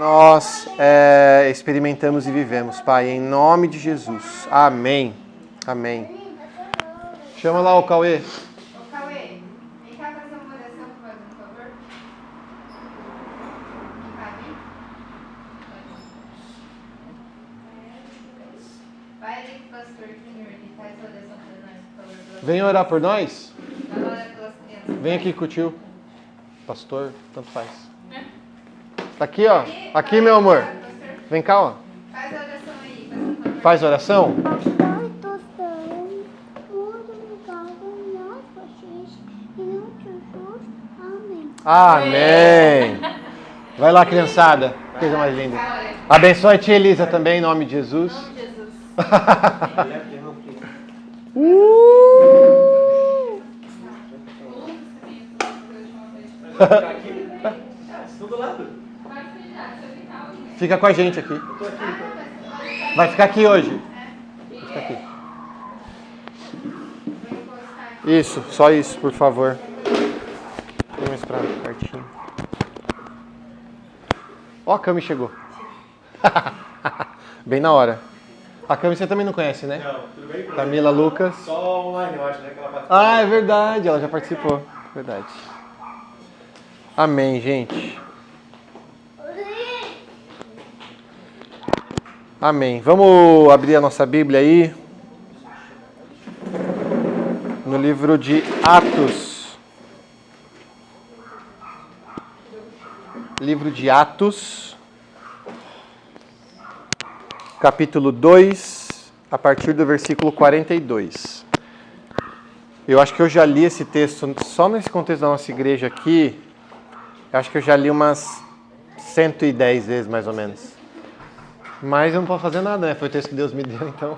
Nós experimentamos e vivemos, Pai, em nome de Jesus. Amém. Amém. Chama lá o Cauê. Ô Cauê, vem cá fazer uma oração por nós, por favor. Vem cá, vem. Vai ali com o pastor Júnior e faz a oração por nós, por favor. Vem orar por nós. Vai orar pelas crianças. Vem aqui com o tio. Pastor, tanto faz. Tá aqui, ó. Aqui, meu amor. Vem cá, ó. Faz a oração aí, por favor. Faz oração? Amém. Vai lá, criançada. Coisa mais linda. Abençoe a tia Elisa também, em nome de Jesus. Em nome de Jesus. Fica com a gente aqui. Vai ficar aqui hoje. Vai ficar aqui. Isso, só isso, por favor. Tem mais pra pertinho. Ó, a Cami chegou. Bem na hora. A Cami você também não conhece, né? Não, tudo bem? Camila Lucas. Só online, eu acho, né? Que ela participou. Ah, é verdade, ela já participou. Verdade. Amém, gente. Amém. Vamos abrir a nossa Bíblia aí. No livro de Atos. Livro de Atos. Capítulo 2, a partir do versículo 42. Eu acho que eu já li esse texto, só nesse contexto da nossa igreja aqui, eu acho que eu já li umas 110 vezes, mais ou menos. Mas eu não posso fazer nada, né? Foi o texto que Deus me deu, então.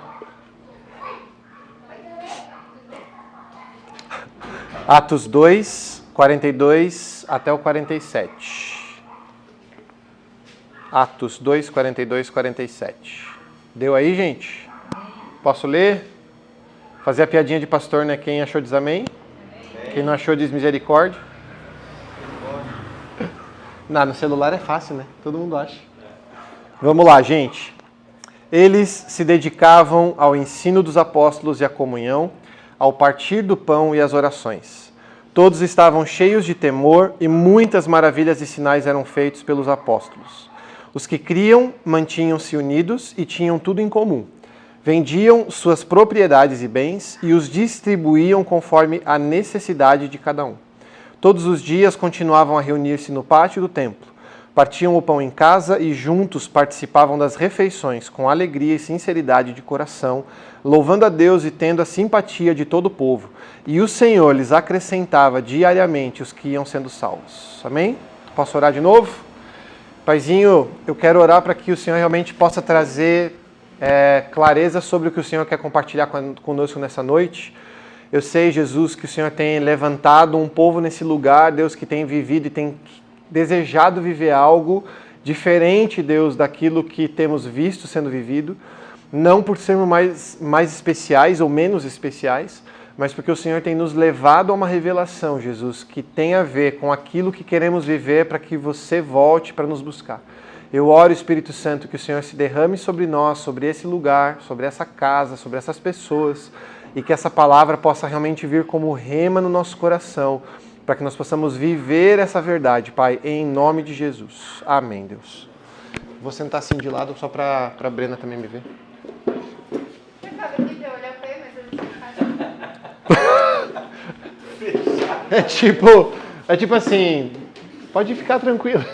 Atos 2, 42 até o 47. Atos 2, 42, 47. Deu aí, gente? Posso ler? Fazer a piadinha de pastor, né? Quem achou diz amém? Quem não achou diz misericórdia. Não, no celular é fácil, né? Todo mundo acha. Vamos lá, gente. Eles se dedicavam ao ensino dos apóstolos e à comunhão, ao partir do pão e às orações. Todos estavam cheios de temor e muitas maravilhas e sinais eram feitos pelos apóstolos. Os que criam mantinham-se unidos e tinham tudo em comum. Vendiam suas propriedades e bens e os distribuíam conforme a necessidade de cada um. Todos os dias continuavam a reunir-se no pátio do templo. Partiam o pão em casa e juntos participavam das refeições com alegria e sinceridade de coração, louvando a Deus e tendo a simpatia de todo o povo. E o Senhor lhes acrescentava diariamente os que iam sendo salvos. Amém? Posso orar de novo? Paizinho, eu quero orar para que o Senhor realmente possa trazer clareza sobre o que o Senhor quer compartilhar conosco nessa noite. Eu sei, Jesus, que o Senhor tem levantado um povo nesse lugar, Deus, que tem vivido e tem desejado viver algo diferente, Deus, daquilo que temos visto sendo vivido, não por sermos mais especiais ou menos especiais, mas porque o Senhor tem nos levado a uma revelação, Jesus, que tem a ver com aquilo que queremos viver para que você volte para nos buscar. Eu oro, Espírito Santo, que o Senhor se derrame sobre nós, sobre esse lugar, sobre essa casa, sobre essas pessoas, e que essa palavra possa realmente vir como rema no nosso coração, para que nós possamos viver essa verdade, Pai, em nome de Jesus. Amém, Deus. Vou sentar assim de lado, só para a Brena também me ver. Você acaba aqui pra eu olhar pra ele, mas eu não sei fazer. É tipo assim, pode ficar tranquilo.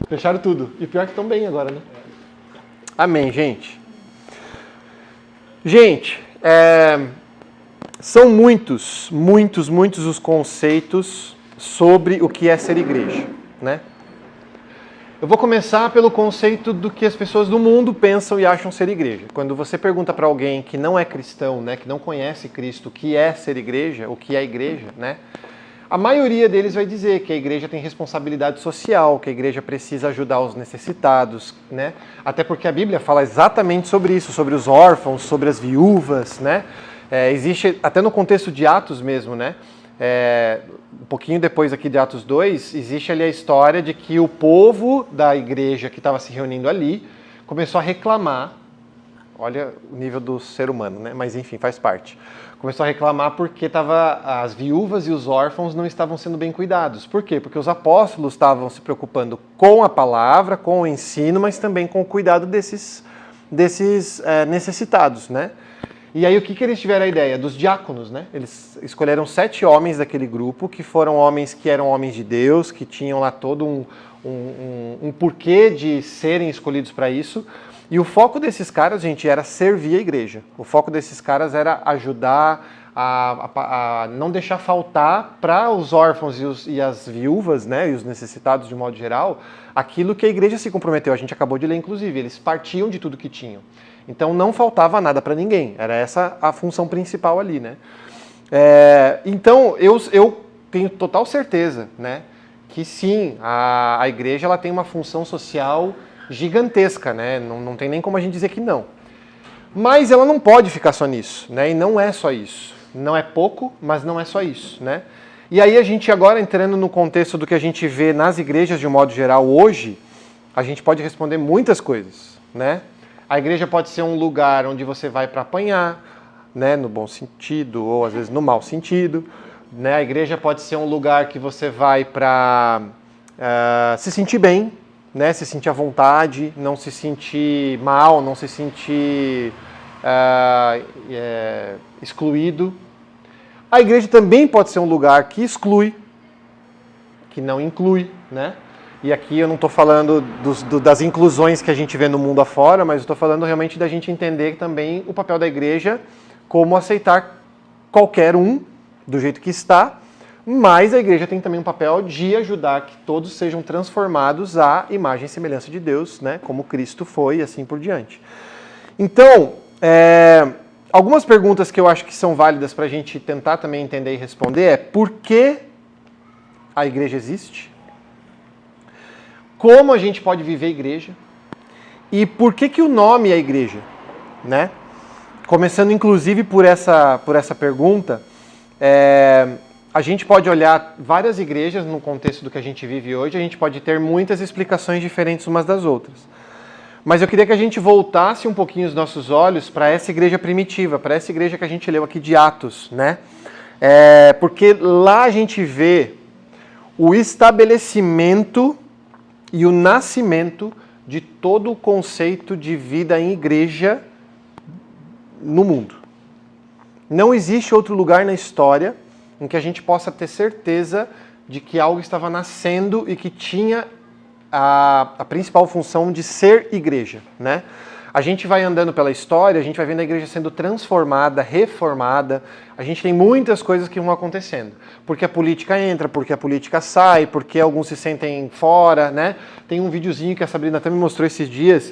Fecharam tudo. E pior que estão bem agora, né? Amém, gente. Gente, são muitos os conceitos sobre o que é ser igreja, né? Eu vou começar pelo conceito do que as pessoas do mundo pensam e acham ser igreja. Quando você pergunta para alguém que não é cristão, né, que não conhece Cristo, o que é ser igreja, o que é igreja, né? A maioria deles vai dizer que a igreja tem responsabilidade social, que a igreja precisa ajudar os necessitados, né? Até porque a Bíblia fala exatamente sobre isso, sobre os órfãos, sobre as viúvas, né? Existe, até no contexto de Atos mesmo, né? um pouquinho depois aqui de Atos 2, existe ali a história de que o povo da igreja que estava se reunindo ali começou a reclamar. Olha o nível do ser humano, né? Mas enfim, faz parte. Começou a reclamar porque as viúvas e os órfãos não estavam sendo bem cuidados. Por quê? Porque os apóstolos estavam se preocupando com a palavra, com o ensino, mas também com o cuidado desses necessitados, né? E aí o que eles tiveram a ideia? Dos diáconos, né? Eles escolheram 7 homens daquele grupo, que foram homens que eram homens de Deus, que tinham lá todo um porquê de serem escolhidos para isso. E o foco desses caras, gente, era servir a igreja. O foco desses caras era ajudar a não deixar faltar para os órfãos e as viúvas, né, e os necessitados de modo geral, aquilo que a igreja se comprometeu. A gente acabou de ler, inclusive, eles partiam de tudo que tinham. Então não faltava nada para ninguém. Era essa a função principal ali, né? Então eu tenho total certeza, né, que sim, a igreja ela tem uma função social gigantesca, né? Não tem nem como a gente dizer que não. Mas ela não pode ficar só nisso, né? E não é só isso. Não é pouco, mas não é só isso, né? E aí a gente agora entrando no contexto do que a gente vê nas igrejas de um modo geral hoje, a gente pode responder muitas coisas, né? A igreja pode ser um lugar onde você vai para apanhar, né? No bom sentido ou às vezes no mau sentido, né? A igreja pode ser um lugar que você vai para se sentir bem, né, se sentir à vontade, não se sentir mal, não se sentir excluído. A igreja também pode ser um lugar que exclui, que não inclui, né? E aqui eu não estou falando das inclusões que a gente vê no mundo afora, mas estou falando realmente da gente entender também o papel da igreja como aceitar qualquer um do jeito que está. Mas a igreja tem também um papel de ajudar que todos sejam transformados à imagem e semelhança de Deus, né? Como Cristo foi e assim por diante. Então, algumas perguntas que eu acho que são válidas para a gente tentar também entender e responder é: por que a igreja existe? Como a gente pode viver a igreja? E por que o nome é igreja, né? Começando inclusive por essa pergunta, a gente pode olhar várias igrejas no contexto do que a gente vive hoje, a gente pode ter muitas explicações diferentes umas das outras. Mas eu queria que a gente voltasse um pouquinho os nossos olhos para essa igreja primitiva, para essa igreja que a gente leu aqui de Atos, né? Porque lá a gente vê o estabelecimento e o nascimento de todo o conceito de vida em igreja no mundo. Não existe outro lugar na história em que a gente possa ter certeza de que algo estava nascendo e que tinha a principal função de ser igreja, né? A gente vai andando pela história, a gente vai vendo a igreja sendo transformada, reformada, a gente tem muitas coisas que vão acontecendo. Porque a política entra, porque a política sai, porque alguns se sentem fora, né? Tem um videozinho que a Sabrina até me mostrou esses dias,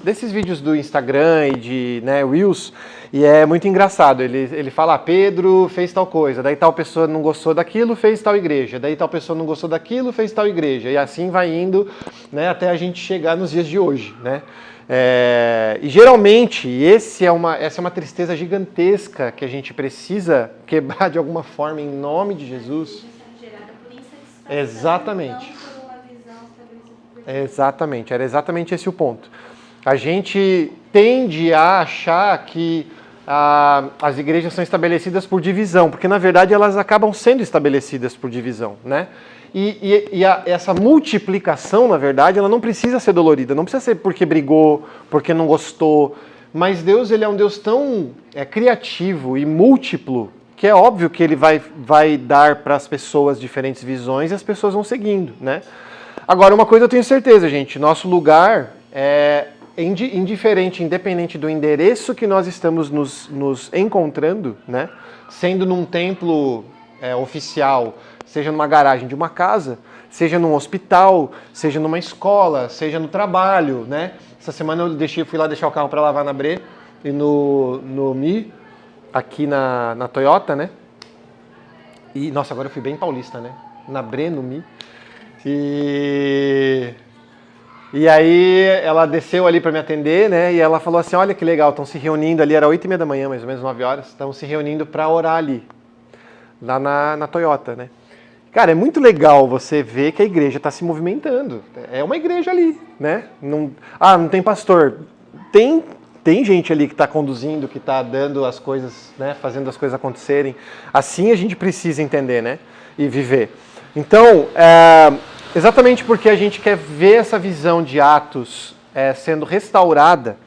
desses vídeos do Instagram e de Reels, e é muito engraçado. Ele fala, Pedro fez tal coisa, daí tal pessoa não gostou daquilo, fez tal igreja, daí tal pessoa não gostou daquilo, fez tal igreja, e assim vai indo, né, até a gente chegar nos dias de hoje, né? E geralmente essa é uma tristeza gigantesca que a gente precisa quebrar de alguma forma em nome de Jesus. Exatamente. Exatamente, era exatamente esse o ponto. A gente tende a achar que as igrejas são estabelecidas por divisão, porque na verdade elas acabam sendo estabelecidas por divisão, né? Essa multiplicação, na verdade, ela não precisa ser dolorida, não precisa ser porque brigou, porque não gostou, mas Deus, ele é um Deus tão criativo e múltiplo, que é óbvio que ele vai dar para as pessoas diferentes visões e as pessoas vão seguindo, né? Agora, uma coisa eu tenho certeza, gente, nosso lugar é indiferente, independente do endereço que nós estamos nos encontrando, né? Sendo num templo oficial, seja numa garagem de uma casa, seja num hospital, seja numa escola, seja no trabalho, né? Essa semana eu fui lá deixar o carro para lavar na Brê e no Mi, aqui na Toyota, né? E, nossa, agora eu fui bem paulista, né? Na Brê, no Mi. E aí ela desceu ali para me atender, né? E ela falou assim, olha que legal, estão se reunindo ali, era 8h30 da manhã, mais ou menos 9 horas, estão se reunindo para orar ali. lá na Toyota, né? Cara, é muito legal você ver que a igreja está se movimentando. É uma igreja ali, né? Não tem pastor. Tem gente ali que está conduzindo, que está dando as coisas, né? Fazendo as coisas acontecerem. Assim a gente precisa entender, né? E viver. Então, exatamente porque a gente quer ver essa visão de Atos sendo restaurada,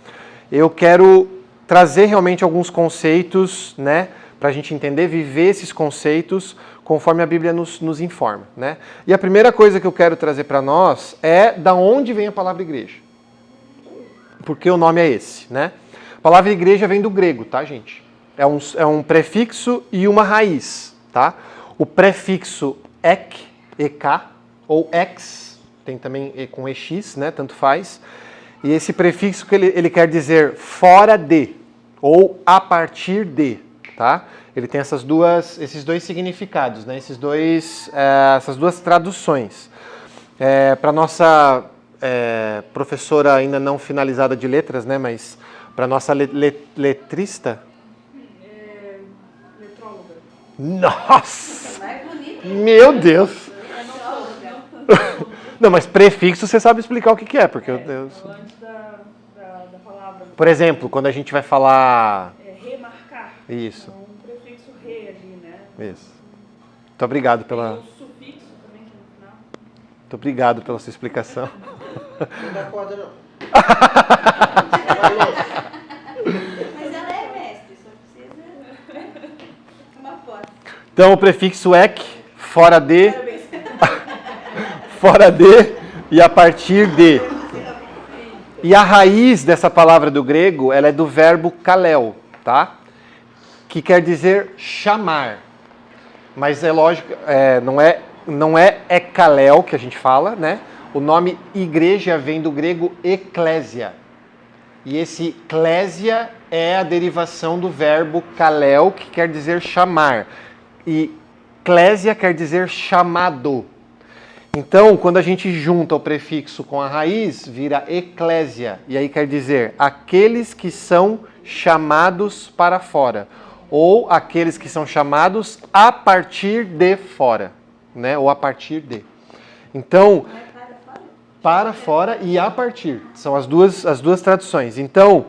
eu quero trazer realmente alguns conceitos, né? Para a gente entender, viver esses conceitos conforme a Bíblia nos informa, né? E a primeira coisa que eu quero trazer para nós é da onde vem a palavra igreja. Porque o nome é esse, né? A palavra igreja vem do grego, tá, gente? É um prefixo e uma raiz, tá? O prefixo ek, ou ex, tem também com ex, né? Tanto faz. E esse prefixo que ele quer dizer fora de, ou a partir de, tá? Ele tem esses dois significados, né? Essas duas traduções. Para nossa professora ainda não finalizada de letras, né? Mas para nossa letrista... Letróloga. Nossa! É bonito. Meu Deus! É Não, mas prefixo você sabe explicar o que é, porque eu... antes da palavra. Por exemplo, quando a gente vai falar... Remarcar. Isso. Um prefixo re ali, né? Isso. Muito obrigado Tem pela... o sufixo também que no final. Muito obrigado pela sua explicação. Não dá corda, não. Mas ela é mestre, só precisa uma foto. Então, o prefixo ek, fora de, Parabéns. fora de e a partir de. E a raiz dessa palavra do grego, ela é do verbo kaleo, tá? Que quer dizer chamar. Mas é lógico, não é ekaleo que a gente fala, né? O nome igreja vem do grego eklésia. E esse eklésia é a derivação do verbo kaleo, que quer dizer chamar. E eklésia quer dizer chamado. Então, quando a gente junta o prefixo com a raiz, vira eclésia. E aí quer dizer aqueles que são chamados para fora. Ou aqueles que são chamados a partir de fora. Né? Ou a partir de. Então, para fora e a partir. São as duas traduções. Então,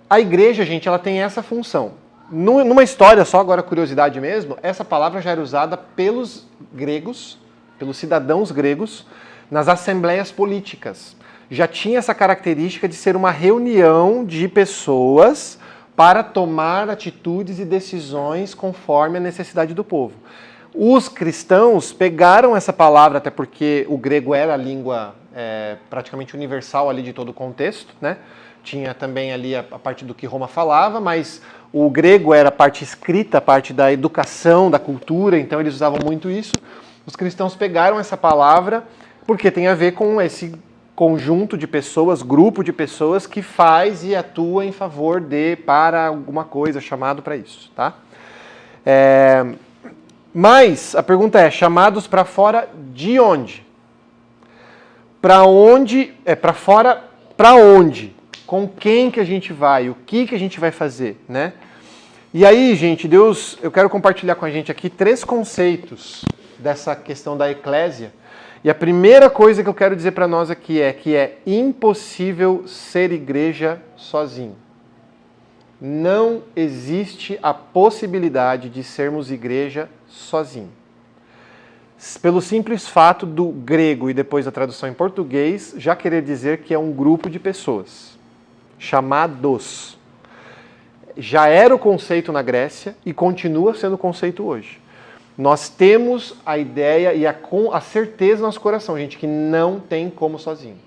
a igreja, gente, ela tem essa função. Numa história, só agora curiosidade mesmo, essa palavra já era usada pelos gregos, pelos cidadãos gregos, nas assembleias políticas. Já tinha essa característica de ser uma reunião de pessoas para tomar atitudes e decisões conforme a necessidade do povo. Os cristãos pegaram essa palavra, até porque o grego era a língua praticamente universal ali de todo o contexto, né? Tinha também ali a parte do que Roma falava, mas o grego era a parte escrita, a parte da educação, da cultura, então eles usavam muito isso. Os cristãos pegaram essa palavra porque tem a ver com esse conjunto de pessoas, grupo de pessoas que faz e atua em favor de, para alguma coisa, chamado para isso, tá? Mas a pergunta é, chamados para fora de onde? Para onde? Para fora, para onde? Com quem que a gente vai? O que a gente vai fazer, né? E aí, gente, eu quero compartilhar com a gente aqui 3 conceitos dessa questão da eclésia. E a primeira coisa que eu quero dizer para nós aqui é que é impossível ser igreja sozinho. Não existe a possibilidade de sermos igreja sozinho. Pelo simples fato do grego e depois da tradução em português já querer dizer que é um grupo de pessoas, chamados. Já era o conceito na Grécia e continua sendo o conceito hoje. Nós temos a ideia e a certeza no nosso coração, gente, que não tem como sozinho.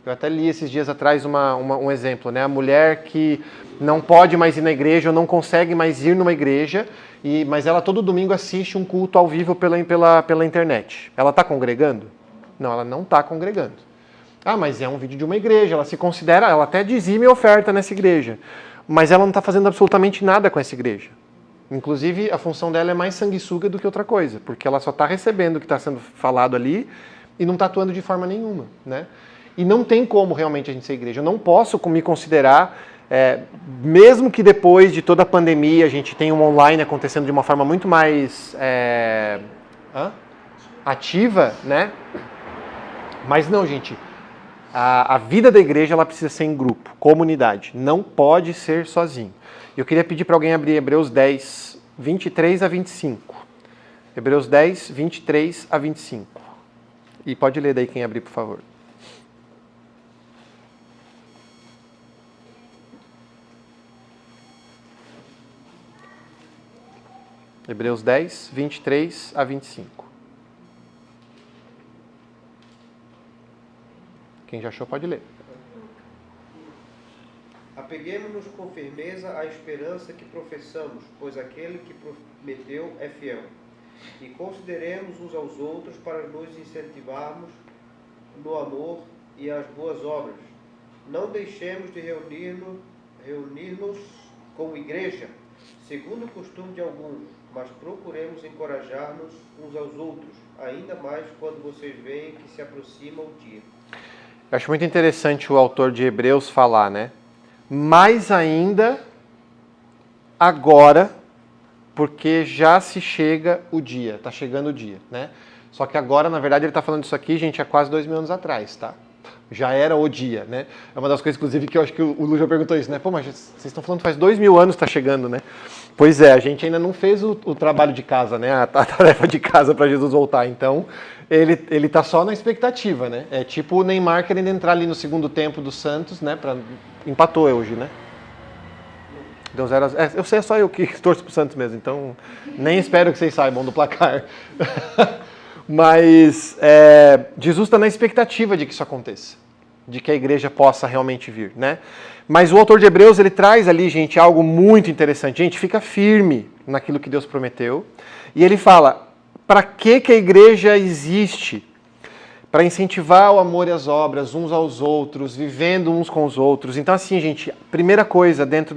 Eu até li esses dias atrás um exemplo, né? A mulher que não pode mais ir na igreja ou não consegue mais ir numa igreja, mas ela todo domingo assiste um culto ao vivo pela internet. Ela está congregando? Não, ela não está congregando. Ah, mas é um vídeo de uma igreja, ela se considera, ela até dizime e oferta nessa igreja, mas ela não está fazendo absolutamente nada com essa igreja. Inclusive, a função dela é mais sanguessuga do que outra coisa, porque ela só está recebendo o que está sendo falado ali e não está atuando de forma nenhuma, né? E não tem como realmente a gente ser igreja. Eu não posso me considerar Mesmo que depois de toda a pandemia a gente tenha um online acontecendo de uma forma muito mais ativa, né? Mas não, gente, a vida da igreja ela precisa ser em grupo, comunidade, não pode ser sozinho. Eu queria pedir para alguém abrir Hebreus 10, 23 a 25. Hebreus 10, 23 a 25. E pode ler daí quem abrir, por favor. Hebreus 10, 23 a 25. Quem já achou pode ler. Apeguemo-nos com firmeza à esperança que professamos, pois aquele que prometeu é fiel. E consideremos uns aos outros para nos incentivarmos no amor e as boas obras. Não deixemos de reunir-nos como igreja, segundo o costume de alguns, mas procuremos encorajar-nos uns aos outros, ainda mais quando vocês veem que se aproxima o dia. Eu acho muito interessante o autor de Hebreus falar, né? Mais ainda agora, porque já se chega o dia, está chegando o dia, né? Só que agora, na verdade, ele está falando isso aqui, gente, há quase 2000 anos atrás, tá? Já era o dia, né? É uma das coisas, inclusive, que eu acho que o Lu já perguntou isso, né? Pô, mas vocês estão falando que faz 2000 anos que está chegando, né? Pois é, a gente ainda não fez o trabalho de casa, né? A tarefa de casa para Jesus voltar. Então, ele está só na expectativa, né? É tipo o Neymar querendo entrar ali no segundo tempo do Santos, né? Empatou hoje, né? Deu 0-0. Eu sei, é só eu que torço pro Santos mesmo, então nem espero que vocês saibam do placar. Mas Jesus está na expectativa de que isso aconteça, de que a igreja possa realmente vir, né? Mas o autor de Hebreus, ele traz ali, gente, algo muito interessante. Gente, fica firme naquilo que Deus prometeu. E ele fala, para que a igreja existe? Para incentivar o amor e as obras uns aos outros, vivendo uns com os outros. Então, assim, gente, primeira coisa dentro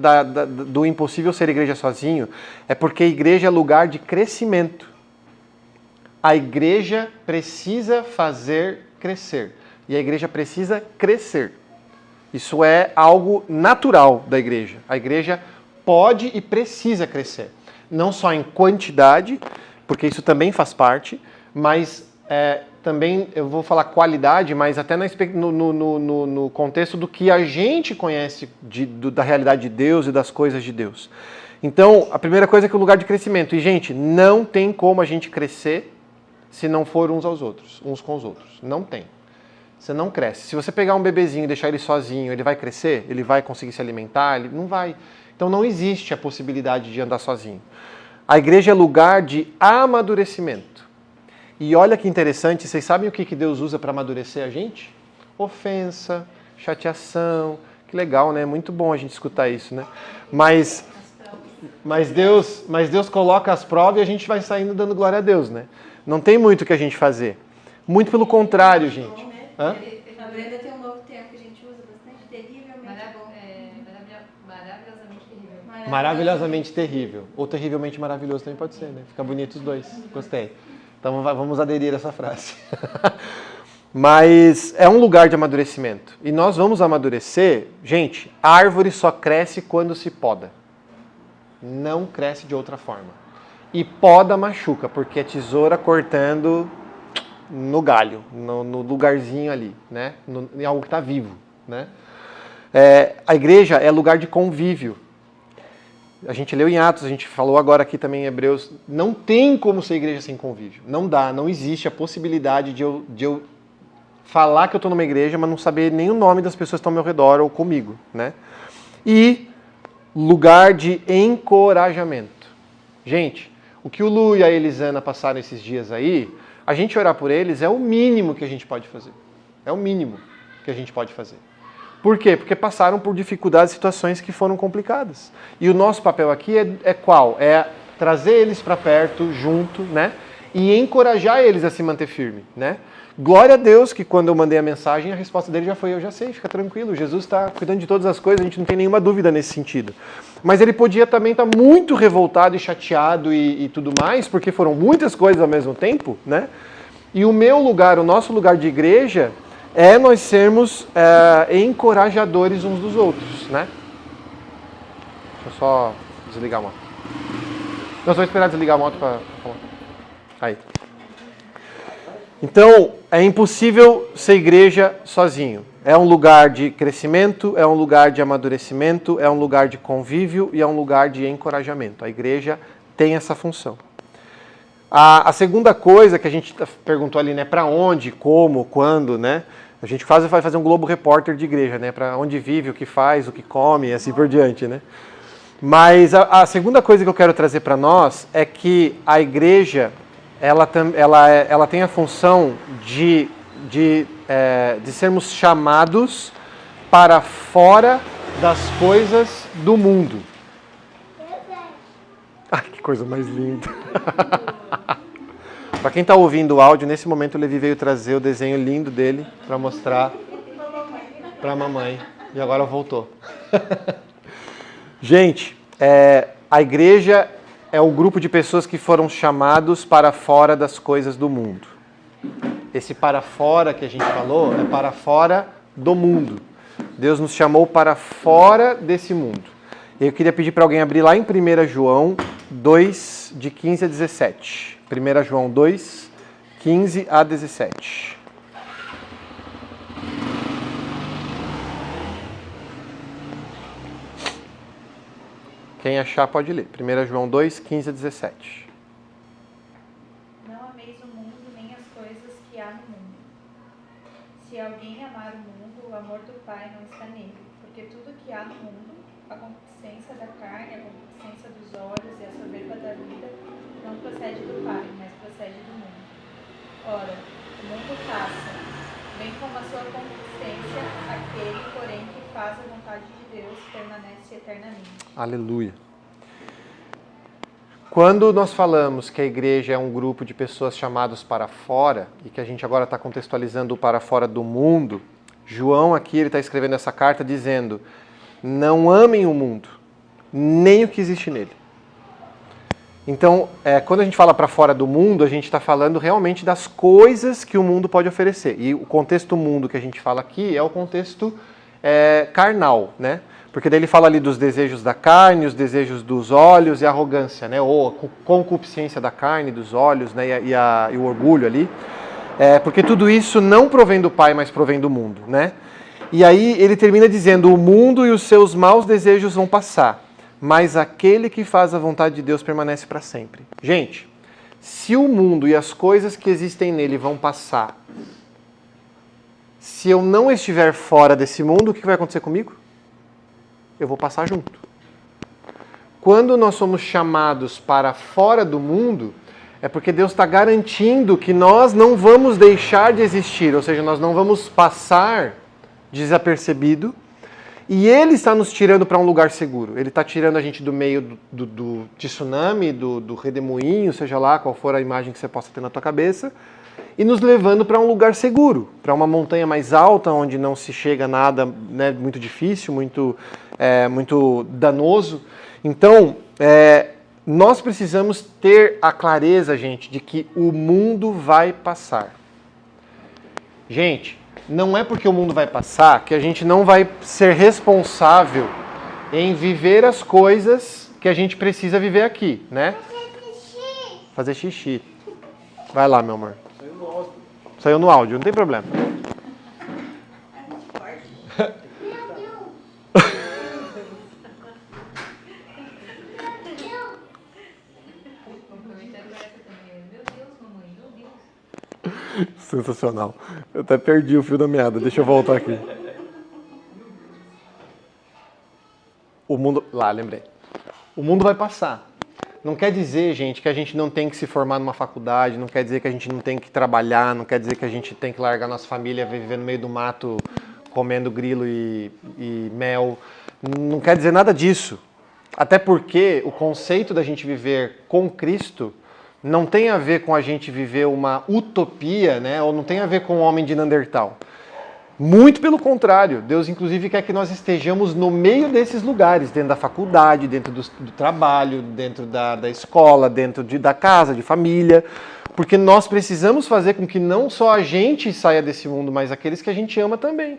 do impossível ser igreja sozinho é porque a igreja é lugar de crescimento. A igreja precisa fazer crescer. E a igreja precisa crescer. Isso é algo natural da igreja. A igreja pode e precisa crescer. Não só em quantidade, porque isso também faz parte, mas também, eu vou falar qualidade, mas até no contexto do que a gente conhece da realidade de Deus e das coisas de Deus. Então, a primeira coisa é que é o lugar de crescimento. E, gente, não tem como a gente crescer se não for uns aos outros, uns com os outros. Não tem. Você não cresce. Se você pegar um bebezinho e deixar ele sozinho, ele vai crescer? Ele vai conseguir se alimentar? Ele não vai. Então não existe a possibilidade de andar sozinho. A igreja é lugar de amadurecimento. E olha que interessante, vocês sabem o que Deus usa para amadurecer a gente? Ofensa, chateação. Que legal, né? Muito bom a gente escutar isso, né? Mas Deus coloca as provas e a gente vai saindo dando glória a Deus, né? Não tem muito o que a gente fazer. Muito pelo contrário, gente. Hã? A Brenda tem um novo termo que a gente usa bastante, terrivelmente bom. Maravilhosamente terrível. Maravilhosamente terrível. Ou terrivelmente maravilhoso também pode ser, né? Fica bonito os dois. Gostei. Então vamos aderir a essa frase. Mas é um lugar de amadurecimento. E nós vamos amadurecer. Gente, a árvore só cresce quando se poda. Não cresce de outra forma. E poda machuca, porque é tesoura cortando no galho, no lugarzinho ali, né? Em algo que está vivo, né? A igreja é lugar de convívio. A gente leu em Atos, a gente falou agora aqui também em Hebreus. Não tem como ser igreja sem convívio. Não dá, não existe a possibilidade de eu falar que eu estou numa igreja, mas não saber nem o nome das pessoas que estão ao meu redor ou comigo, né? E lugar de encorajamento. Gente, o que o Lu e a Elisana passaram esses dias aí, a gente orar por eles é o mínimo que a gente pode fazer. É o mínimo que a gente pode fazer. Por quê? Porque passaram por dificuldades, situações que foram complicadas. E o nosso papel aqui é qual? É trazer eles para perto, junto, né? E encorajar eles a se manter firme, né? Glória a Deus que quando eu mandei a mensagem, a resposta dele já foi, eu já sei, fica tranquilo, Jesus está cuidando de todas as coisas, a gente não tem nenhuma dúvida nesse sentido. Mas ele podia também estar muito revoltado e chateado e tudo mais, porque foram muitas coisas ao mesmo tempo, né? E o meu lugar, o nosso lugar de igreja, é nós sermos encorajadores uns dos outros, né? Deixa eu só desligar a moto. Não, só vou esperar desligar a moto para falar. Aí. Então, é impossível ser igreja sozinho. É um lugar de crescimento, é um lugar de amadurecimento, é um lugar de convívio e é um lugar de encorajamento. A igreja tem essa função. A segunda coisa que a gente perguntou ali, né, para onde, como, quando, né? A gente quase vai fazer um Globo Repórter de igreja, né? Para onde vive, o que faz, o que come e assim por diante, né? Mas a segunda coisa que eu quero trazer para nós é que a igreja, ela tem a função de sermos chamados para fora das coisas do mundo. Ai, que coisa mais linda. Para quem está ouvindo o áudio, nesse momento o Levi veio trazer o desenho lindo dele para mostrar para a mamãe. E agora voltou. Gente, a igreja é o grupo de pessoas que foram chamados para fora das coisas do mundo. Esse para fora que a gente falou é para fora do mundo. Deus nos chamou para fora desse mundo. Eu queria pedir para alguém abrir lá em 1 João 2, de 15 a 17. 1 João 2, 15 a 17. Quem achar pode ler. 1 João 2, 15 a 17. Não ameis o mundo nem as coisas que há no mundo. Se alguém amar o mundo, o amor do Pai não está nele. Porque tudo que há no mundo, a concupiscência da carne, a concupiscência dos olhos e a soberba da vida, não procede do Pai, mas procede do mundo. Ora, o mundo passa, bem como a sua concupiscência, aquele, porém, que faz a vontade de Deus permanece eternamente. Aleluia. Quando nós falamos que a igreja é um grupo de pessoas chamados para fora, e que a gente agora está contextualizando para fora do mundo, João aqui ele está escrevendo essa carta dizendo: não amem o mundo, nem o que existe nele. Então, quando a gente fala para fora do mundo, a gente está falando realmente das coisas que o mundo pode oferecer. E o contexto mundo que a gente fala aqui é o contexto carnal, né? Porque daí ele fala ali dos desejos da carne, os desejos dos olhos e a arrogância, né? Ou a concupiscência da carne, dos olhos, né? E o orgulho ali. Porque tudo isso não provém do Pai, mas provém do mundo, né? E aí ele termina dizendo: o mundo e os seus maus desejos vão passar, mas aquele que faz a vontade de Deus permanece para sempre. Gente, se o mundo e as coisas que existem nele vão passar, se eu não estiver fora desse mundo, o que vai acontecer comigo? Eu vou passar junto. Quando nós somos chamados para fora do mundo, é porque Deus está garantindo que nós não vamos deixar de existir, ou seja, nós não vamos passar desapercebido, e Ele está nos tirando para um lugar seguro. Ele está tirando a gente do meio do tsunami, do redemoinho, seja lá qual for a imagem que você possa ter na tua cabeça, e nos levando para um lugar seguro, para uma montanha mais alta, onde não se chega a nada, né, muito difícil, muito danoso. Então, nós precisamos ter a clareza, gente, de que o mundo vai passar. Gente, não é porque o mundo vai passar que a gente não vai ser responsável em viver as coisas que a gente precisa viver aqui, né? Fazer xixi. Vai lá, meu amor. Saiu no áudio, não tem problema. Sensacional. Eu até perdi o fio da meada. Deixa eu voltar aqui. O mundo... Lá, lembrei. O mundo vai passar. Não quer dizer, gente, que a gente não tem que se formar numa faculdade, não quer dizer que a gente não tem que trabalhar, não quer dizer que a gente tem que largar nossa família, viver no meio do mato, comendo grilo e mel. Não quer dizer nada disso. Até porque o conceito da gente viver com Cristo não tem a ver com a gente viver uma utopia, né? Ou não tem a ver com o homem de Neandertal. Muito pelo contrário, Deus inclusive quer que nós estejamos no meio desses lugares, dentro da faculdade, dentro do trabalho, dentro da escola, dentro da casa, de família, porque nós precisamos fazer com que não só a gente saia desse mundo, mas aqueles que a gente ama também.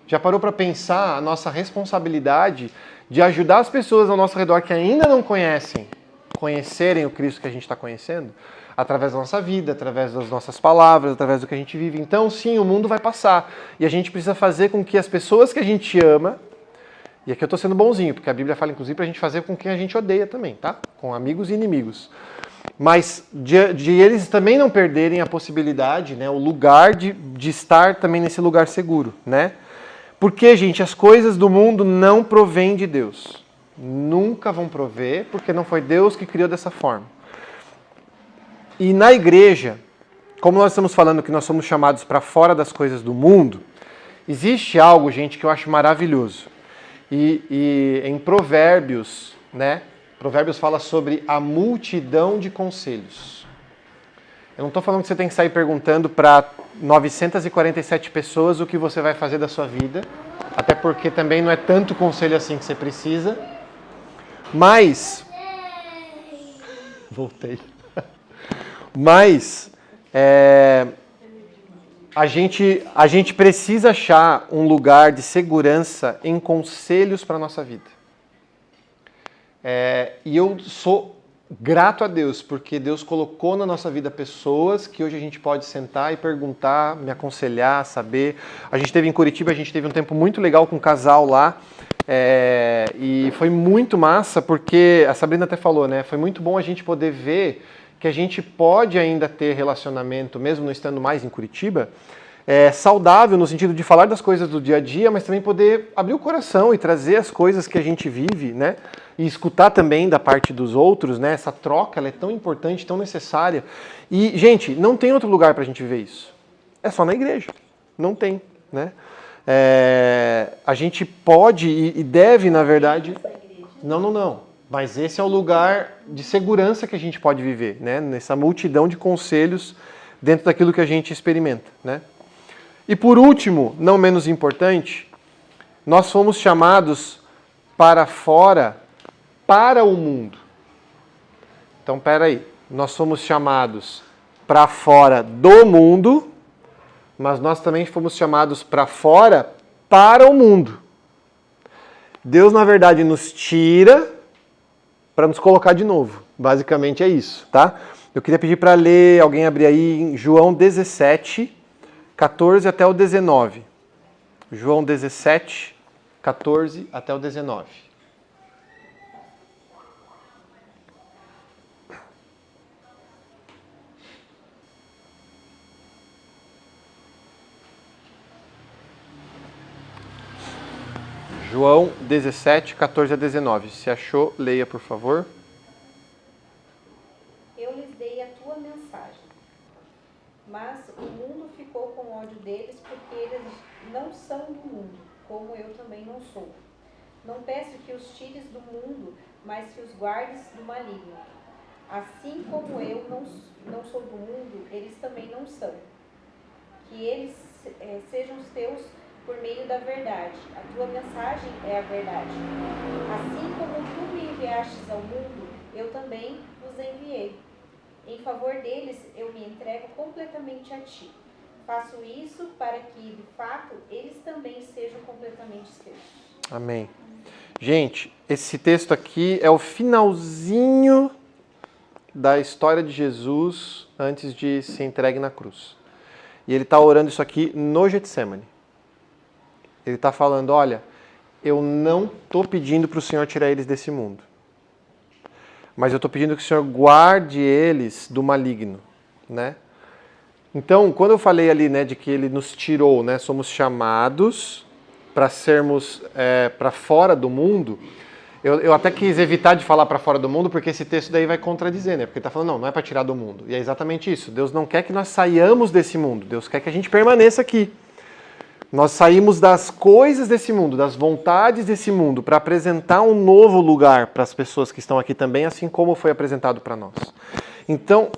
Já parou para pensar a nossa responsabilidade de ajudar as pessoas ao nosso redor que ainda não conhecerem o Cristo que a gente está conhecendo, através da nossa vida, através das nossas palavras, através do que a gente vive. Então, sim, o mundo vai passar. E a gente precisa fazer com que as pessoas que a gente ama, e aqui eu estou sendo bonzinho, porque a Bíblia fala, inclusive, para a gente fazer com quem a gente odeia também, tá? Com amigos e inimigos. Mas de eles também não perderem a possibilidade, né, o lugar de estar também nesse lugar seguro, né? Porque, gente, as coisas do mundo não provêm de Deus. Nunca vão prover, porque não foi Deus que criou dessa forma. E na igreja, como nós estamos falando que nós somos chamados para fora das coisas do mundo, existe algo, gente, que eu acho maravilhoso. E em Provérbios, né? Provérbios fala sobre a multidão de conselhos. Eu não estou falando que você tem que sair perguntando para 947 pessoas o que você vai fazer da sua vida, até porque também não é tanto conselho assim que você precisa. Mas... Voltei. Mas a gente precisa achar um lugar de segurança em conselhos para a nossa vida. E eu sou grato a Deus, porque Deus colocou na nossa vida pessoas que hoje a gente pode sentar e perguntar, me aconselhar, saber. A gente esteve em Curitiba, a gente teve um tempo muito legal com um casal lá, e foi muito massa, porque a Sabrina até falou, né? Foi muito bom a gente poder ver que a gente pode ainda ter relacionamento, mesmo não estando mais em Curitiba, saudável no sentido de falar das coisas do dia a dia, mas também poder abrir o coração e trazer as coisas que a gente vive, né? E escutar também da parte dos outros, né? Essa troca, ela é tão importante, tão necessária. E, gente, não tem outro lugar para a gente viver isso. É só na igreja. Não tem, né? A gente pode e deve, na verdade... Não. Mas esse é o lugar de segurança que a gente pode viver, né? Nessa multidão de conselhos dentro daquilo que a gente experimenta, né? E por último, não menos importante, nós fomos chamados para fora, para o mundo. Então, peraí, nós somos chamados para fora do mundo, mas nós também fomos chamados para fora para o mundo. Deus, na verdade, nos tira para nos colocar de novo. Basicamente é isso, tá? Eu queria pedir para ler, alguém abrir aí em João 17, 14 até o 19. João 17, 14 até o 19. João 17, 14 a 19. Se achou, leia, por favor. Eu lhes dei a tua mensagem, mas o mundo ficou com ódio deles porque eles não são do mundo, como eu também não sou. Não peço que os tires do mundo, mas que os guardes do maligno. Assim como eu não sou do mundo, eles também não são. Que eles sejam os teus por meio da verdade. A tua mensagem é a verdade. Assim como tu me enviastes ao mundo, eu também os enviei. Em favor deles, eu me entrego completamente a ti. Faço isso para que, de fato, eles também sejam completamente teus. Amém. Gente, esse texto aqui é o finalzinho da história de Jesus antes de ser entregue na cruz. E ele está orando isso aqui no Getsemane. Ele está falando, olha, eu não estou pedindo para o Senhor tirar eles desse mundo. Mas eu estou pedindo que o Senhor guarde eles do maligno, né? Então, quando eu falei ali, né, de que ele nos tirou, né, somos chamados para sermos para fora do mundo, eu até quis evitar de falar para fora do mundo, porque esse texto daí vai contradizer, né? Porque ele está falando, não é para tirar do mundo. E é exatamente isso. Deus não quer que nós saiamos desse mundo. Deus quer que a gente permaneça aqui. Nós saímos das coisas desse mundo, das vontades desse mundo, para apresentar um novo lugar para as pessoas que estão aqui também, assim como foi apresentado para nós. Então...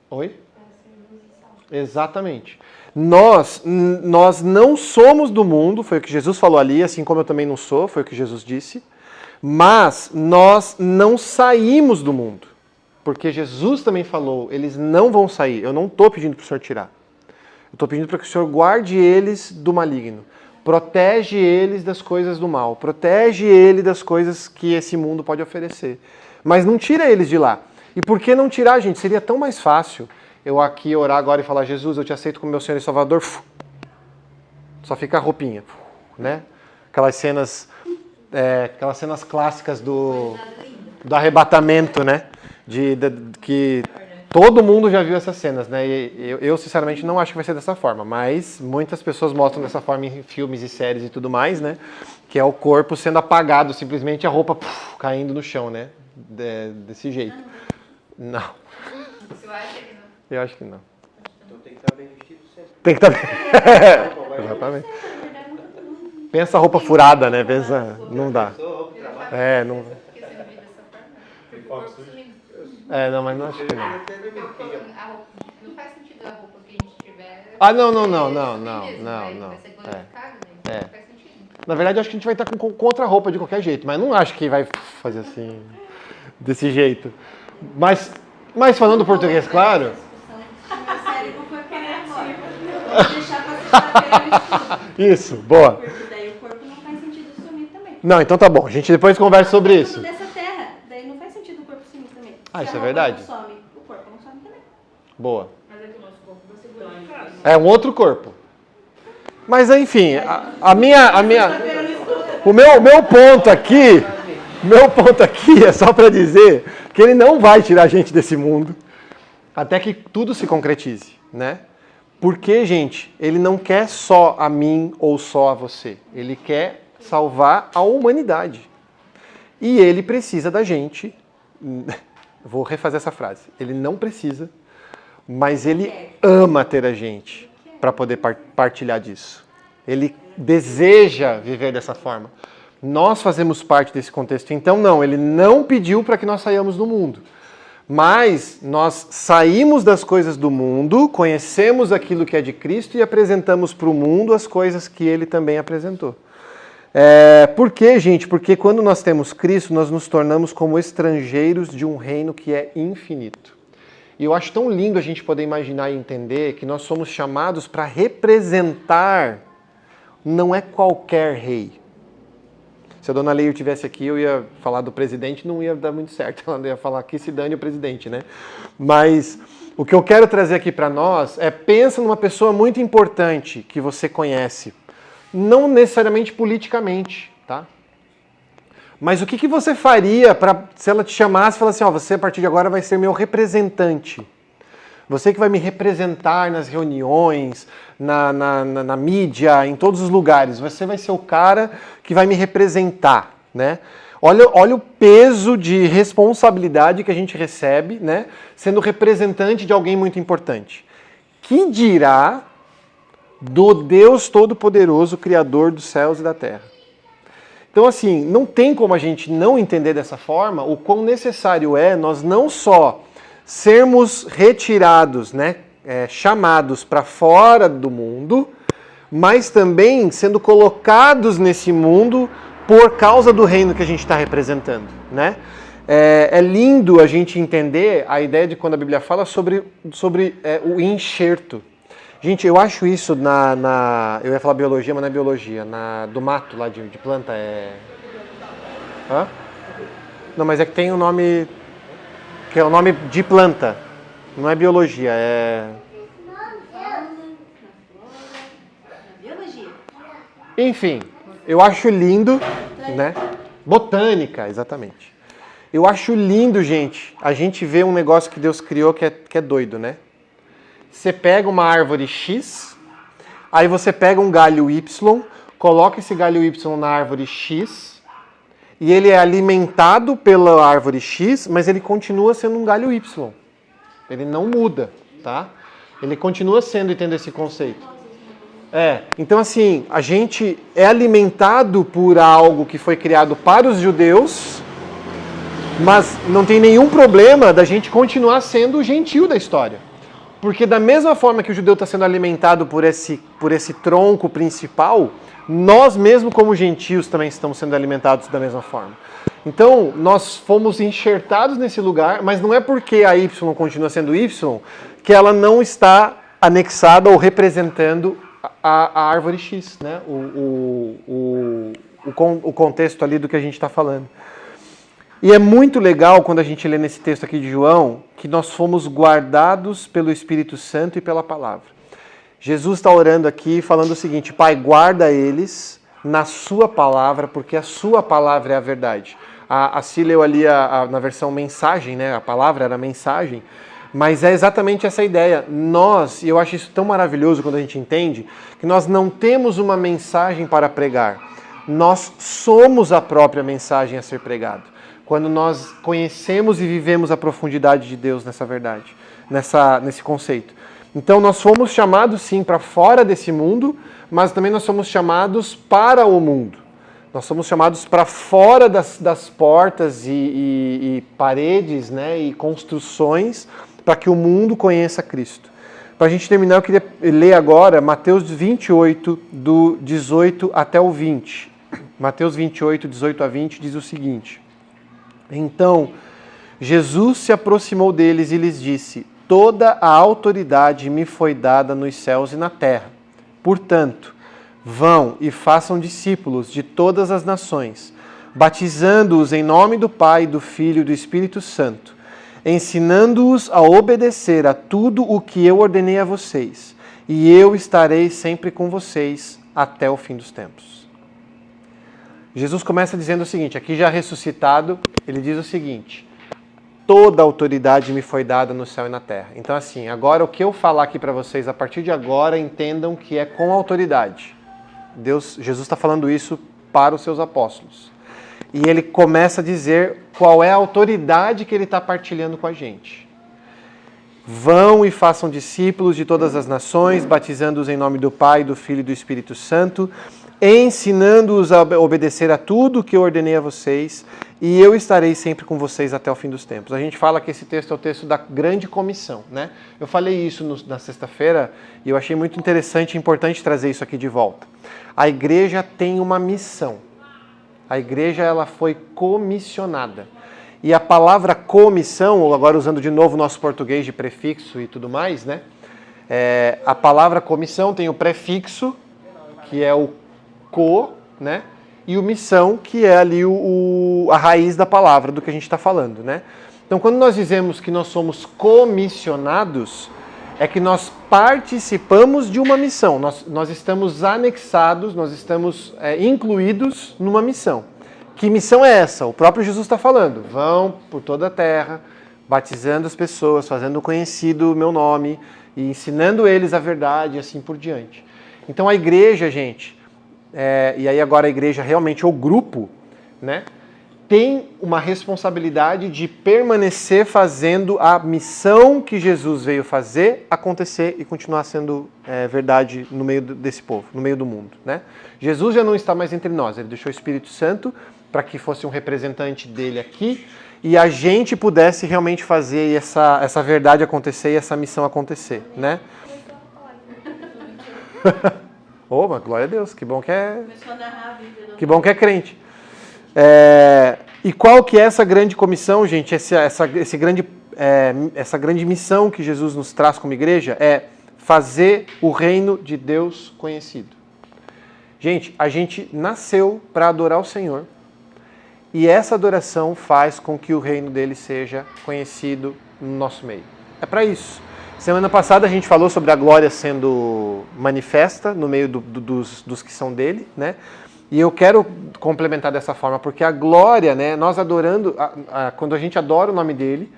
Oi? Exatamente. Nós não somos do mundo, foi o que Jesus falou ali, assim como eu também não sou, foi o que Jesus disse, mas nós não saímos do mundo, porque Jesus também falou, eles não vão sair, eu não estou pedindo para o Senhor tirar. Eu estou pedindo para que o Senhor guarde eles do maligno. Protege eles das coisas do mal. Protege ele das coisas que esse mundo pode oferecer. Mas não tira eles de lá. E por que não tirar, gente? Seria tão mais fácil eu aqui orar agora e falar, Jesus, eu te aceito como meu Senhor e Salvador. Só fica a roupinha, né? Aquelas cenas clássicas do arrebatamento, né? Que todo mundo já viu essas cenas, né? E eu, sinceramente, não acho que vai ser dessa forma, mas muitas pessoas mostram dessa forma em filmes e séries e tudo mais, né? Que é o corpo sendo apagado, simplesmente a roupa caindo no chão, né? Desse jeito. Não. Você acha que não? Eu acho que não. Então tem que estar bem vestido sempre. Tem que estar bem. Exatamente. Pensa a roupa furada, né? Pensa. Não dá. Não. Porque você não vive dessa forma. Porque o corpo sumindo. Não, mas não acho que não. A roupa, não faz sentido a roupa que a gente tiver. Não. Vai ser glorificado, né? Não faz sentido. Na verdade, eu acho que a gente vai estar com outra roupa de qualquer jeito, mas não acho que vai fazer assim, desse jeito. Mas falando português, claro. Meu cérebro foi parar agora. Vou deixar pra sexta-feira. Isso, boa. Porque daí o corpo não faz sentido sumir também. Não, então tá bom. A gente depois conversa sobre isso. Dessa terra, daí não faz sentido o corpo sumir também. Ah, isso Se é a roupa verdade. não some, o corpo não some também. Boa. Mas é que o nosso corpo vai ser glorificado. É um outro corpo. Mas enfim, o meu ponto aqui é só para dizer que ele não vai tirar a gente desse mundo até que tudo se concretize, né? Porque, gente, ele não quer só a mim ou só a você. Ele quer salvar a humanidade. E ele precisa da gente. Vou refazer essa frase. Ele não precisa, mas ele ama ter a gente para poder partilhar disso. Ele deseja viver dessa forma. Nós fazemos parte desse contexto. Então, não, ele não pediu para que nós saiamos do mundo. Mas nós saímos das coisas do mundo, conhecemos aquilo que é de Cristo e apresentamos para o mundo as coisas que ele também apresentou. Por quê, gente? Porque quando nós temos Cristo, nós nos tornamos como estrangeiros de um reino que é infinito. E eu acho tão lindo a gente poder imaginar e entender que nós somos chamados para representar, não é qualquer rei. Se a dona Leir estivesse aqui, eu ia falar do presidente, não ia dar muito certo. Ela ia falar que se dane o presidente, né? Mas o que eu quero trazer aqui para nós é, pensa numa pessoa muito importante que você conhece. Não necessariamente politicamente, tá? Mas o que você faria se ela te chamasse e falasse assim, você a partir de agora vai ser meu representante. Você que vai me representar nas reuniões, na mídia, em todos os lugares. Você vai ser o cara que vai me representar, né? Olha o peso de responsabilidade que a gente recebe, né? Sendo representante de alguém muito importante. Que dirá do Deus Todo-Poderoso, Criador dos céus e da terra? Então, assim, não tem como a gente não entender dessa forma o quão necessário é nós não só sermos retirados, né, chamados para fora do mundo, mas também sendo colocados nesse mundo por causa do reino que a gente está representando, né? É lindo a gente entender a ideia de quando a Bíblia fala sobre o enxerto. Gente, eu acho isso eu ia falar biologia, mas não é biologia, do mato lá de planta Hã? Não, mas é que tem um nome que é o nome de planta. Não é biologia, Biologia. Enfim, eu acho lindo, né? Botânica, exatamente. Eu acho lindo, gente, a gente vê um negócio que Deus criou que é doido, né? Você pega uma árvore X, aí você pega um galho Y, coloca esse galho Y na árvore X, e ele é alimentado pela árvore X, mas ele continua sendo um galho Y. Ele não muda, tá? Ele continua sendo e tendo esse conceito. Então assim, a gente é alimentado por algo que foi criado para os judeus, mas não tem nenhum problema da gente continuar sendo o gentil da história. Porque da mesma forma que o judeu está sendo alimentado por esse tronco principal, nós mesmo como gentios também estamos sendo alimentados da mesma forma. Então, nós fomos enxertados nesse lugar, mas não é porque a Y continua sendo Y que ela não está anexada ou representando a árvore X, né? O contexto ali do que a gente está falando. E é muito legal quando a gente lê nesse texto aqui de João que nós fomos guardados pelo Espírito Santo e pela palavra. Jesus está orando aqui falando o seguinte: Pai, guarda eles na sua palavra, porque a sua palavra é a verdade. A Cí leu ali na versão mensagem, né? A palavra era mensagem, mas é exatamente essa ideia. Nós, e eu acho isso tão maravilhoso quando a gente entende, que nós não temos uma mensagem para pregar. Nós somos a própria mensagem a ser pregada. Quando nós conhecemos e vivemos a profundidade de Deus nessa verdade, nesse conceito. Então nós fomos chamados sim para fora desse mundo, mas também nós somos chamados para o mundo. Nós somos chamados para fora das portas e paredes, né, e construções para que o mundo conheça Cristo. Para a gente terminar, eu queria ler agora Mateus 28, do 18 até o 20. Mateus 28, 18 a 20 diz o seguinte: Então, Jesus se aproximou deles e lhes disse: Toda a autoridade me foi dada nos céus e na terra. Portanto, vão e façam discípulos de todas as nações, batizando-os em nome do Pai, do Filho e do Espírito Santo, ensinando-os a obedecer a tudo o que eu ordenei a vocês, e eu estarei sempre com vocês até o fim dos tempos. Jesus começa dizendo o seguinte, aqui já ressuscitado, ele diz o seguinte: toda a autoridade me foi dada no céu e na terra. Então assim, agora o que eu falar aqui para vocês, a partir de agora, entendam que é com autoridade. Jesus está falando isso para os seus apóstolos. E ele começa a dizer qual é a autoridade que ele está partilhando com a gente. Vão e façam discípulos de todas as nações, batizando-os em nome do Pai, do Filho e do Espírito Santo, ensinando-os a obedecer a tudo que eu ordenei a vocês, e eu estarei sempre com vocês até o fim dos tempos. A gente fala que esse texto é o texto da grande comissão, né? Eu falei isso na sexta-feira e eu achei muito interessante e importante trazer isso aqui de volta. A igreja tem uma missão. A igreja, ela foi comissionada. E a palavra comissão, ou agora usando de novo o nosso português de prefixo e tudo mais, né? A palavra comissão tem o prefixo, que é o co, né? E o missão, que é ali a raiz da palavra, do que a gente está falando, né? Então, quando nós dizemos que nós somos comissionados, é que nós participamos de uma missão. Nós estamos anexados, nós estamos incluídos numa missão. Que missão é essa? O próprio Jesus está falando. Vão por toda a terra, batizando as pessoas, fazendo conhecido o meu nome, e ensinando eles a verdade, e assim por diante. Então a igreja, gente, e aí agora a igreja realmente, o grupo, né, tem uma responsabilidade de permanecer fazendo a missão que Jesus veio fazer acontecer e continuar sendo verdade no meio desse povo, no meio do mundo, né? Jesus já não está mais entre nós, ele deixou o Espírito Santo para que fosse um representante dele aqui e a gente pudesse realmente fazer essa verdade acontecer e essa missão acontecer, né? Oh, mas glória a Deus, que bom que é. Que bom que é crente. E qual que é essa grande comissão, gente? Essa grande missão que Jesus nos traz como igreja é fazer o reino de Deus conhecido. Gente, a gente nasceu para adorar o Senhor e essa adoração faz com que o reino dele seja conhecido no nosso meio. É para isso. Semana passada a gente falou sobre a glória sendo manifesta no meio dos que são dele, né? E eu quero complementar dessa forma, porque a glória, né, nós adorando, quando a gente adora o nome dele,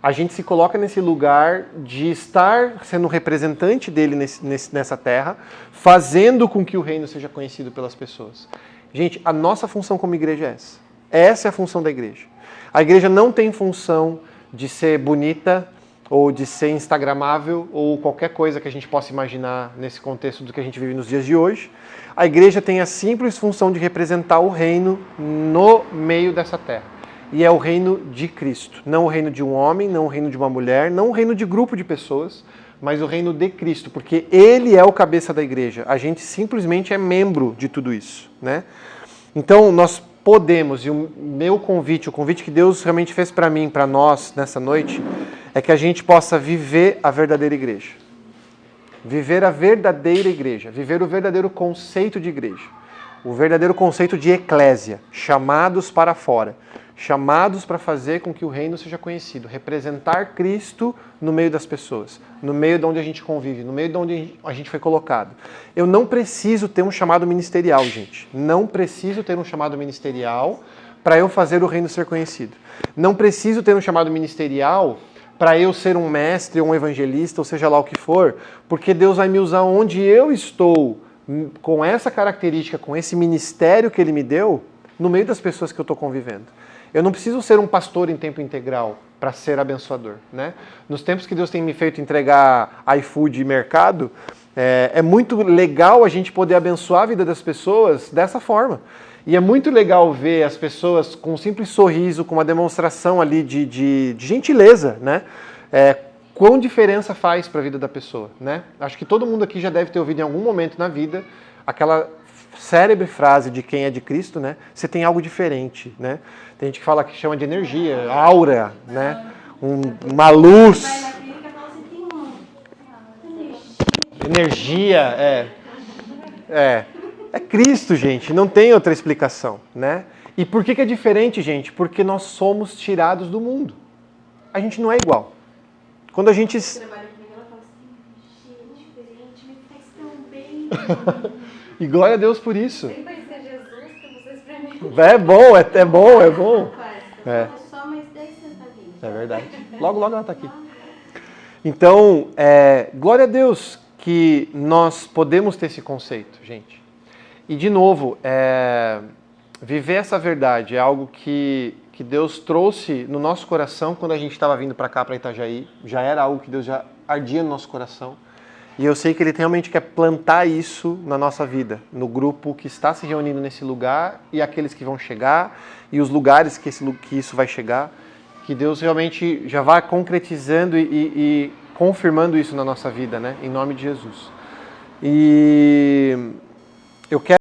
a gente se coloca nesse lugar de estar sendo representante dele nessa terra, fazendo com que o reino seja conhecido pelas pessoas. Gente, a nossa função como igreja é essa. Essa é a função da igreja. A igreja não tem função de ser bonita, ou de ser instagramável, ou qualquer coisa que a gente possa imaginar nesse contexto do que a gente vive nos dias de hoje. A igreja tem a simples função de representar o reino no meio dessa terra. E é o reino de Cristo. Não o reino de um homem, não o reino de uma mulher, não o reino de grupo de pessoas, mas o reino de Cristo, porque ele é o cabeça da igreja. A gente simplesmente é membro de tudo isso, né? Então, nós podemos, e o meu convite, o convite que Deus realmente fez para mim, para nós, nessa noite, é que a gente possa viver a verdadeira igreja. viver a verdadeira igreja, viver o verdadeiro conceito de igreja, o verdadeiro conceito de eclésia, chamados para fora, chamados para fazer com que o reino seja conhecido, representar Cristo no meio das pessoas, no meio de onde a gente convive, no meio de onde a gente foi colocado. Eu não preciso ter um chamado ministerial, gente. Não preciso ter um chamado ministerial para eu fazer o reino ser conhecido. Não preciso ter um chamado ministerial para eu ser um mestre, um evangelista, ou seja lá o que for, porque Deus vai me usar onde eu estou, com essa característica, com esse ministério que Ele me deu, no meio das pessoas que eu estou convivendo. Eu não preciso ser um pastor em tempo integral para ser abençoador, né? Nos tempos que Deus tem me feito entregar iFood e mercado, é muito legal a gente poder abençoar a vida das pessoas dessa forma. E é muito legal ver as pessoas com um simples sorriso, com uma demonstração ali de gentileza, né? Quão diferença faz para a vida da pessoa, né? Acho que todo mundo aqui já deve ter ouvido em algum momento na vida aquela célebre frase de quem é de Cristo, né? Você tem algo diferente, né? Tem gente que fala que chama de energia, aura, né? Uma luz. Vai na clínica e fala assim, tem uma Energia, É Cristo, gente, não tem outra explicação, né? E por que é diferente, gente? Porque nós somos tirados do mundo. A gente não é igual. Quando a gente... trabalha comigo, ela fala assim, gente, diferente, me faz tão bem. E glória a Deus por isso. Tem que conhecer Jesus que vocês pra mim. É bom, é bom, é bom. É só mais 10 centavinhos. É verdade. Logo, logo ela está aqui. Então, glória a Deus que nós podemos ter esse conceito, gente. E, de novo, viver essa verdade é algo que Deus trouxe no nosso coração quando a gente estava vindo para cá, para Itajaí. Já era algo que Deus já ardia no nosso coração. E eu sei que Ele realmente quer plantar isso na nossa vida, no grupo que está se reunindo nesse lugar e aqueles que vão chegar e os lugares que isso vai chegar. Que Deus realmente já vá concretizando e confirmando isso na nossa vida, né? Em nome de Jesus. E eu quero